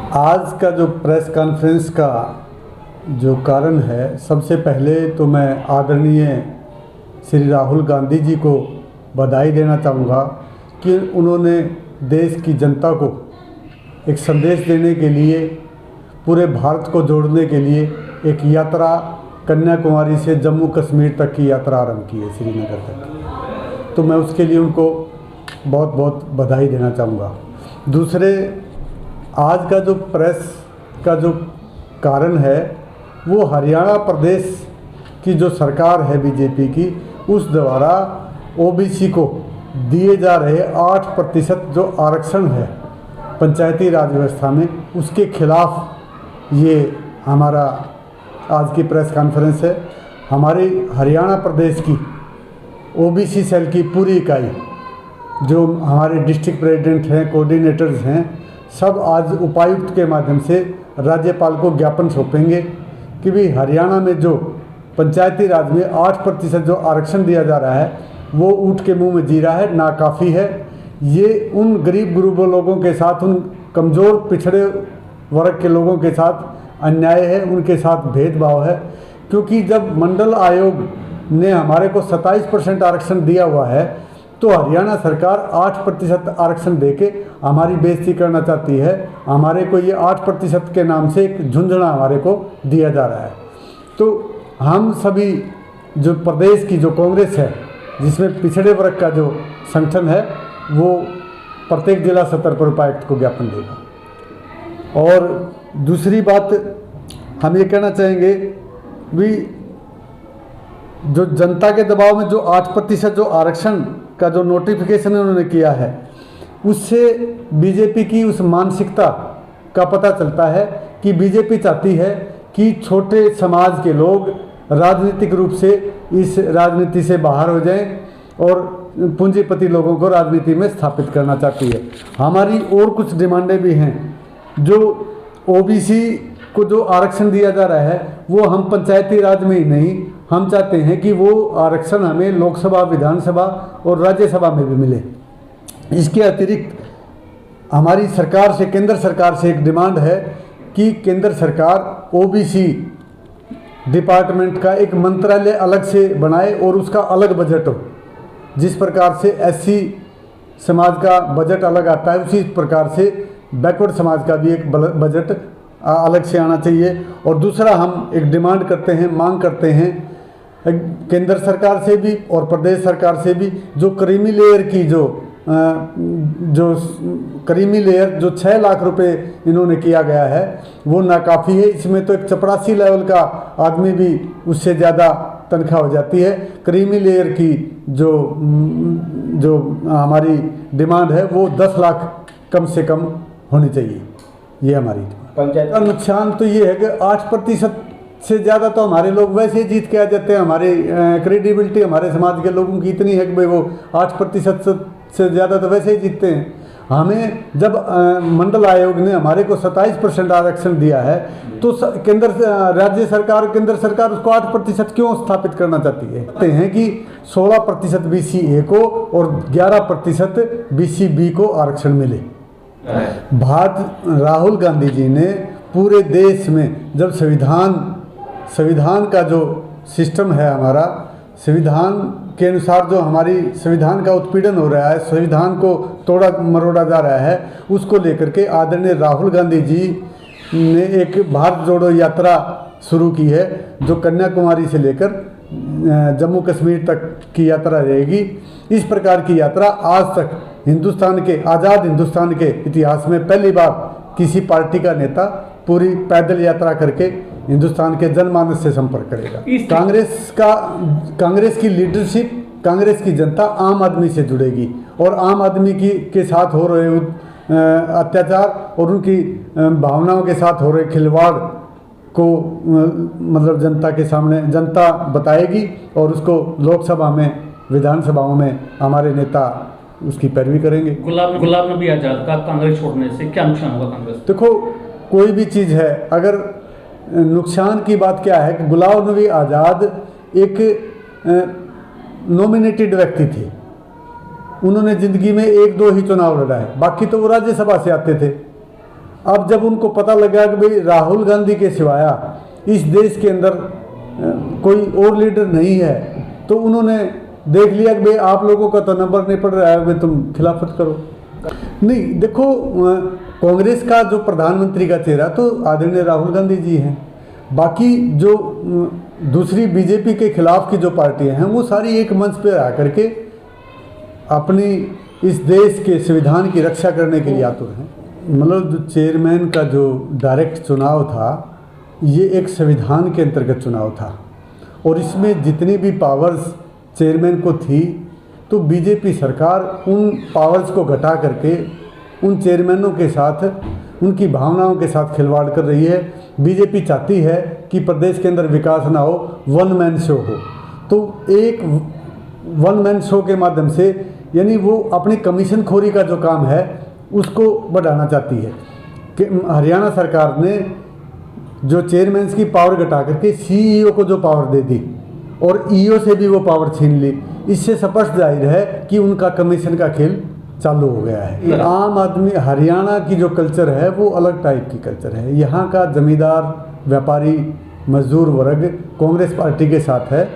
आज का जो प्रेस कॉन्फ्रेंस का जो कारण है, सबसे पहले तो मैं आदरणीय श्री राहुल गांधी जी को बधाई देना चाहूँगा कि उन्होंने देश की जनता को एक संदेश देने के लिए, पूरे भारत को जोड़ने के लिए एक यात्रा कन्याकुमारी से जम्मू कश्मीर तक की यात्रा आरंभ की है, श्रीनगर तक। तो मैं उसके लिए उनको बहुत बहुत बधाई देना चाहूँगा। दूसरे, आज का जो प्रेस का जो कारण है वो हरियाणा प्रदेश की जो सरकार है बीजेपी की, उस द्वारा ओबीसी को दिए जा रहे 8% जो आरक्षण है पंचायती राज व्यवस्था में, उसके खिलाफ ये हमारा आज की प्रेस कॉन्फ्रेंस है। हमारी हरियाणा प्रदेश की ओबीसी सेल की पूरी इकाई, जो हमारे डिस्ट्रिक्ट प्रेसिडेंट हैं, कोऑर्डिनेटर्स हैं, सब आज उपायुक्त के माध्यम से राज्यपाल को ज्ञापन सौंपेंगे कि भाई हरियाणा में जो पंचायती राज में 8% जो आरक्षण दिया जा रहा है वो ऊँट के मुंह में जी रहा है, नाकाफ़ी है। ये उन गरीब गुरुबों लोगों के साथ, उन कमज़ोर पिछड़े वर्ग के लोगों के साथ अन्याय है, उनके साथ भेदभाव है। क्योंकि जब मंडल आयोग ने हमारे को 27% आरक्षण दिया हुआ है, तो हरियाणा सरकार 8% आरक्षण देके हमारी बेइज्जती करना चाहती है। हमारे को ये 8% के नाम से एक झुंझुना हमारे को दिया जा रहा है। तो हम सभी जो प्रदेश की जो कांग्रेस है, जिसमें पिछड़े वर्ग का जो संगठन है, वो प्रत्येक जिला स्तर पर उपायुक्त को ज्ञापन देगा। और दूसरी बात हम ये कहना चाहेंगे भी, जो जनता के दबाव में जो 8% जो आरक्षण का जो नोटिफिकेशन उन्होंने किया है, उससे बीजेपी की उस मानसिकता का पता चलता है कि बीजेपी चाहती है कि छोटे समाज के लोग राजनीतिक रूप से इस राजनीति से बाहर हो जाएं और पूंजीपति लोगों को राजनीति में स्थापित करना चाहती है। हमारी और कुछ डिमांडें भी हैं। जो ओबीसी को जो आरक्षण दिया जा रहा है वो हम पंचायती राज में ही नहीं, हम चाहते हैं कि वो आरक्षण हमें लोकसभा, विधानसभा और राज्यसभा में भी मिले। इसके अतिरिक्त हमारी सरकार से, केंद्र सरकार से एक डिमांड है कि केंद्र सरकार ओबीसी डिपार्टमेंट का एक मंत्रालय अलग से बनाए और उसका अलग बजट हो। जिस प्रकार से एससी समाज का बजट अलग आता है, उसी प्रकार से बैकवर्ड समाज का भी एक बजट अलग से आना चाहिए। और दूसरा, हम एक डिमांड करते हैं, मांग करते हैं केंद्र सरकार से भी और प्रदेश सरकार से भी, जो क्रीमी लेयर की जो क्रीमी लेयर जो 6 लाख रुपए इन्होंने किया गया है, वो नाकाफ़ी है। इसमें तो एक चपरासी लेवल का आदमी भी उससे ज़्यादा तनख्वाह हो जाती है। क्रीमी लेयर की जो हमारी डिमांड है वो 10 लाख कम से कम होनी चाहिए। ये हमारी पंचायत का नुकसान तो ये है कि 8% से ज़्यादा तो हमारे लोग वैसे ही जीत के आ जाते हैं। हमारी क्रेडिबिलिटी हमारे समाज के लोगों की इतनी है कि भाई वो 8% से ज़्यादा तो वैसे ही जीतते हैं। हमें जब मंडल आयोग ने हमारे को 27% आरक्षण दिया है, तो केंद्र सरकार उसको 8% क्यों स्थापित करना चाहती है? कहते हैं कि 16% BC A को और 11% BC B को आरक्षण मिले। राहुल गांधी जी ने पूरे देश में जब संविधान का जो सिस्टम है हमारा, संविधान के अनुसार जो हमारी संविधान का उत्पीड़न हो रहा है, संविधान को तोड़ा मरोड़ा जा रहा है, उसको लेकर के आदरणीय राहुल गांधी जी ने एक भारत जोड़ो यात्रा शुरू की है, जो कन्याकुमारी से लेकर जम्मू कश्मीर तक की यात्रा रहेगी। इस प्रकार की यात्रा आज तक आज़ाद हिंदुस्तान के इतिहास में पहली बार किसी पार्टी का नेता पूरी पैदल यात्रा करके हिंदुस्तान के जनमानस से संपर्क करेगा। कांग्रेस की लीडरशिप, कांग्रेस की जनता आम आदमी से जुड़ेगी और आम आदमी के साथ हो रहे अत्याचार और उनकी भावनाओं के साथ हो रहे खिलवाड़ को मतलब जनता के सामने जनता बताएगी और उसको लोकसभा में, विधानसभाओं में हमारे नेता उसकी पैरवी करेंगे। गुलाम नबी आज़ाद का कांग्रेस छोड़ने से क्या नुकसान होगा कांग्रेस? देखो, कोई भी चीज़ है, अगर नुकसान की बात क्या है कि गुलाम नबी आज़ाद एक नॉमिनेटेड व्यक्ति थे। उन्होंने ज़िंदगी में 1-2 ही चुनाव लड़ा है, बाकी तो वो राज्यसभा से आते थे। अब जब उनको पता लगा कि भाई राहुल गांधी के सिवाया इस देश के अंदर कोई और लीडर नहीं है, तो उन्होंने देख लिया कि भाई आप लोगों का तो नंबर नहीं पड़ रहा है, भाई तुम खिलाफत करो। नहीं, देखो कांग्रेस का जो प्रधानमंत्री का चेहरा तो आदरणीय राहुल गांधी जी हैं। बाकी जो दूसरी बीजेपी के खिलाफ की जो पार्टियां हैं वो सारी एक मंच पर आकर के अपनी इस देश के संविधान की रक्षा करने के लिए आतुर हैं। मतलब जो चेयरमैन का जो डायरेक्ट चुनाव था, ये एक संविधान के अंतर्गत चुनाव था और इसमें जितनी भी पावर्स चेयरमैन को थी, तो बीजेपी सरकार उन पावर्स को घटा करके उन चेयरमैनों के साथ, उनकी भावनाओं के साथ खिलवाड़ कर रही है। बीजेपी चाहती है कि प्रदेश के अंदर विकास ना हो, वन मैन शो हो। तो एक वन मैन शो के माध्यम से यानी वो अपनी कमीशन खोरी का जो काम है उसको बढ़ाना चाहती है। कि हरियाणा सरकार ने जो चेयरमैन की पावर घटा करके सीईओ को जो पावर दे दी और ईओ से भी वो पावर छीन ली, इससे स्पष्ट जाहिर है कि उनका कमीशन का खेल चालू हो गया है। आम आदमी, हरियाणा की जो कल्चर है वो अलग टाइप की कल्चर है। यहाँ का जमींदार, व्यापारी, मजदूर वर्ग कांग्रेस पार्टी के साथ है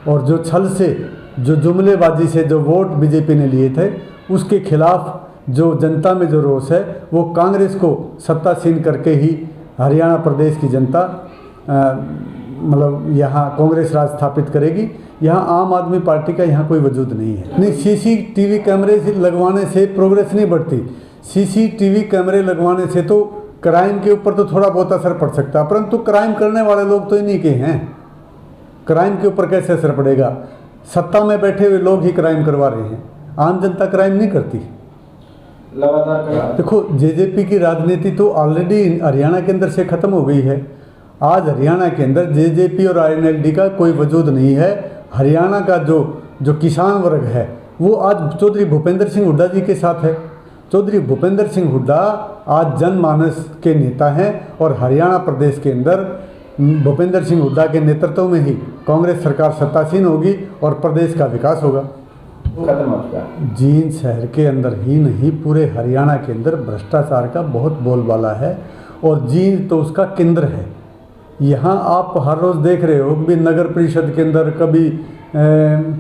और जो छल से, जो जुमलेबाजी से जो वोट बीजेपी ने लिए थे उसके खिलाफ जो जनता में जो रोष है वो कांग्रेस को सत्तासीन करके ही हरियाणा प्रदेश की जनता मतलब यहाँ कांग्रेस राज स्थापित करेगी। यहाँ आम आदमी पार्टी का यहाँ कोई वजूद नहीं है। नहीं, सीसीटीवी कैमरे लगवाने से प्रोग्रेस नहीं बढ़ती। सीसीटीवी कैमरे लगवाने से तो क्राइम के ऊपर तो थोड़ा बहुत असर पड़ सकता है, परंतु क्राइम करने वाले लोग तो इन्हीं के हैं। क्राइम के ऊपर कैसे असर पड़ेगा? सत्ता में बैठे हुए लोग ही क्राइम करवा रहे हैं, आम जनता क्राइम नहीं करती। लगातार देखो, जेजेपी की राजनीति तो ऑलरेडी हरियाणा के अंदर से खत्म हो गई है। आज हरियाणा के अंदर जेजेपी और आईएनएलडी का कोई वजूद नहीं है। हरियाणा का जो किसान वर्ग है वो आज चौधरी भूपेंद्र सिंह हुड्डा जी के साथ है। चौधरी भूपेंद्र सिंह हुड्डा आज जनमानस के नेता हैं और हरियाणा प्रदेश के अंदर भूपेंद्र सिंह हुड्डा के नेतृत्व में ही कांग्रेस सरकार सत्तासीन होगी और प्रदेश का विकास होगा। खत्म हो चुका। जींद शहर के अंदर ही नहीं, पूरे हरियाणा के अंदर भ्रष्टाचार का बहुत बोलबाला है और जींद तो उसका केंद्र है। यहाँ आप हर रोज़ देख रहे हो भी नगर परिषद के अंदर, कभी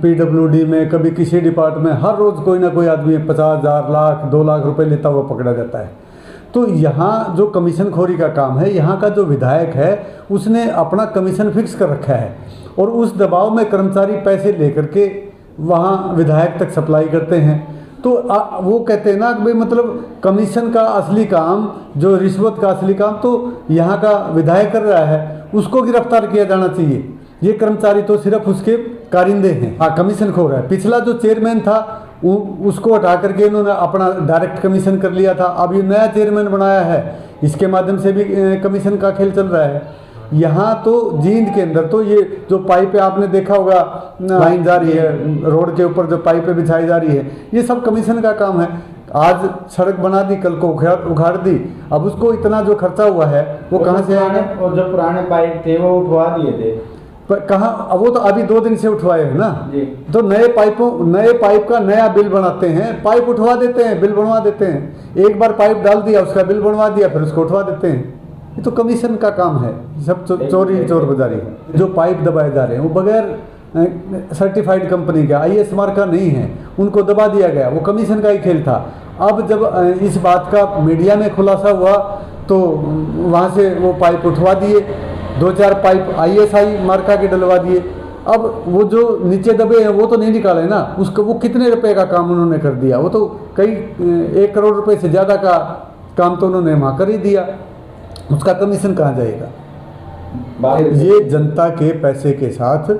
पीडब्ल्यूडी में, कभी किसी डिपार्टमेंट में, हर रोज़ कोई ना कोई आदमी 50,000, लाख, 2 लाख रुपए लेता हुआ पकड़ा जाता है। तो यहाँ जो कमीशन खोरी का काम है, यहाँ का जो विधायक है उसने अपना कमीशन फिक्स कर रखा है और उस दबाव में कर्मचारी पैसे लेकर के वहाँ विधायक तक सप्लाई करते हैं। तो वो कहते हैं ना कि भाई मतलब कमीशन का असली काम, जो रिश्वत का असली काम तो यहाँ का विधायक कर रहा है, उसको गिरफ्तार किया जाना चाहिए। ये कर्मचारी तो सिर्फ उसके कारिंदे हैं। हाँ, कमीशन खो रहा है। पिछला जो चेयरमैन था उसको हटा करके इन्होंने अपना डायरेक्ट कमीशन कर लिया था। अब ये नया चेयरमैन बनाया है, इसके माध्यम से भी कमीशन का खेल चल रहा है। यहाँ तो जींद के अंदर तो ये जो पाइपें आपने देखा होगा लाइन जा रही है, रोड के ऊपर जो पाइपें बिछाई जा रही है, ये सब कमीशन का काम है। आज सड़क बना दी, कल को उखाड़ दी। अब उसको इतना जो खर्चा हुआ है वो कहाँ से आएगा? और जो पुराने पाइप थे वो उठवा दिए थे, कहाँ? वो तो अभी 2 दिन से उठवाए हैं ना जी। तो नए पाइप का नया बिल बनाते हैं, पाइप उठवा देते हैं, बिल बनवा देते हैं। एक बार पाइप डाल दिया, उसका बिल बनवा दिया, फिर उसको उठवा देते हैं। ये तो कमीशन का काम है, सब चोरी चोर बाजारी। जो पाइप दबाए जा रहे हैं वो बगैर सर्टिफाइड कंपनी का, IS मार्क का नहीं है, उनको दबा दिया गया, वो कमीशन का ही खेल था। अब जब इस बात का मीडिया में खुलासा हुआ तो वहाँ से वो पाइप उठवा दिए, 2-4 पाइप ISI मार्का के डलवा दिए। अब वो जो नीचे दबे हैं वो तो नहीं निकाले ना, उसको वो कितने रुपए का काम उन्होंने कर दिया, वो तो कई 1 करोड़ रुपए से ज़्यादा का काम तो उन्होंने वहाँ कर ही दिया। उसका कमीशन कहाँ जाएगा? ये जनता के पैसे के साथ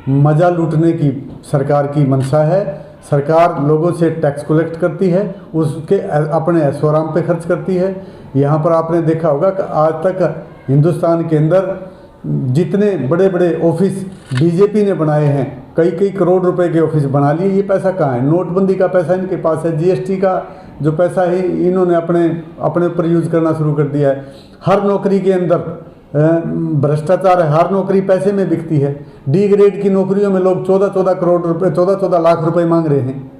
मजा लूटने की सरकार की मंशा है। सरकार लोगों से टैक्स कलेक्ट करती है, उसके अपने ऐशोआराम पे खर्च करती है। यहाँ पर आपने देखा होगा कि आज तक हिंदुस्तान के अंदर जितने बड़े बड़े ऑफिस बीजेपी ने बनाए हैं, कई करोड़ रुपए के ऑफिस बना लिए। ये पैसा कहाँ है? नोटबंदी का पैसा इनके पास है, GST का जो पैसा है इन्होंने अपने ऊपर यूज करना शुरू कर दिया है। हर नौकरी के अंदर भ्रष्टाचार है, हर नौकरी पैसे में बिकती है। D ग्रेड की नौकरियों में लोग 14 करोड़ रुपए, 14 लाख रुपए मांग रहे हैं।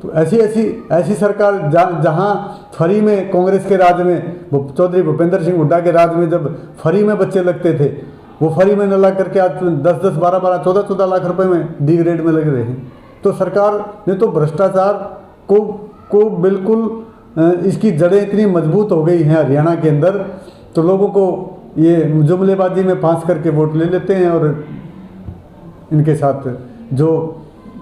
तो ऐसी सरकार जहाँ फ्री में कांग्रेस के राज में चौधरी भूपेंद्र सिंह हुड्डा के राज में जब फ्री में बच्चे लगते थे, वो फ्री में न लग करके आज 10-10, 12-12, 14-14 लाख रुपए में डी ग्रेड में लग रहे हैं। तो सरकार ने तो भ्रष्टाचार को बिल्कुल इसकी जड़ें इतनी मजबूत हो गई हैं हरियाणा के अंदर, तो लोगों को ये जुमलेबाजी में फांस करके वोट ले लेते हैं और इनके साथ जो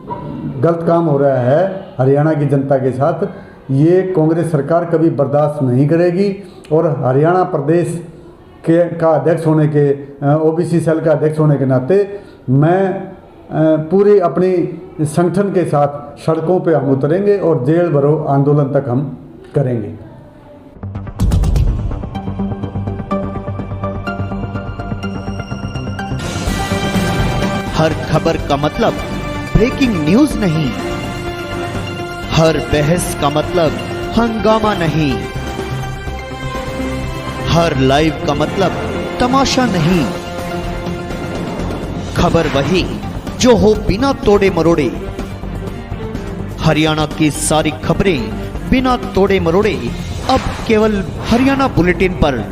गलत काम हो रहा है हरियाणा की जनता के साथ, ये कांग्रेस सरकार कभी बर्दाश्त नहीं करेगी। और हरियाणा प्रदेश का अध्यक्ष होने के, ओबीसी सेल का अध्यक्ष होने के नाते मैं पूरी अपनी संगठन के साथ सड़कों पे हम उतरेंगे और जेल भरो आंदोलन तक हम करेंगे। हर खबर का मतलब ब्रेकिंग न्यूज नहीं, हर बहस का मतलब हंगामा नहीं, हर लाइव का मतलब तमाशा नहीं। खबर वही जो हो बिना तोड़े मरोड़े। हरियाणा की सारी खबरें बिना तोड़े मरोड़े अब केवल हरियाणा बुलेटिन पर।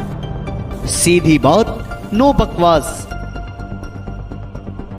सीधी बात, नो बकवास।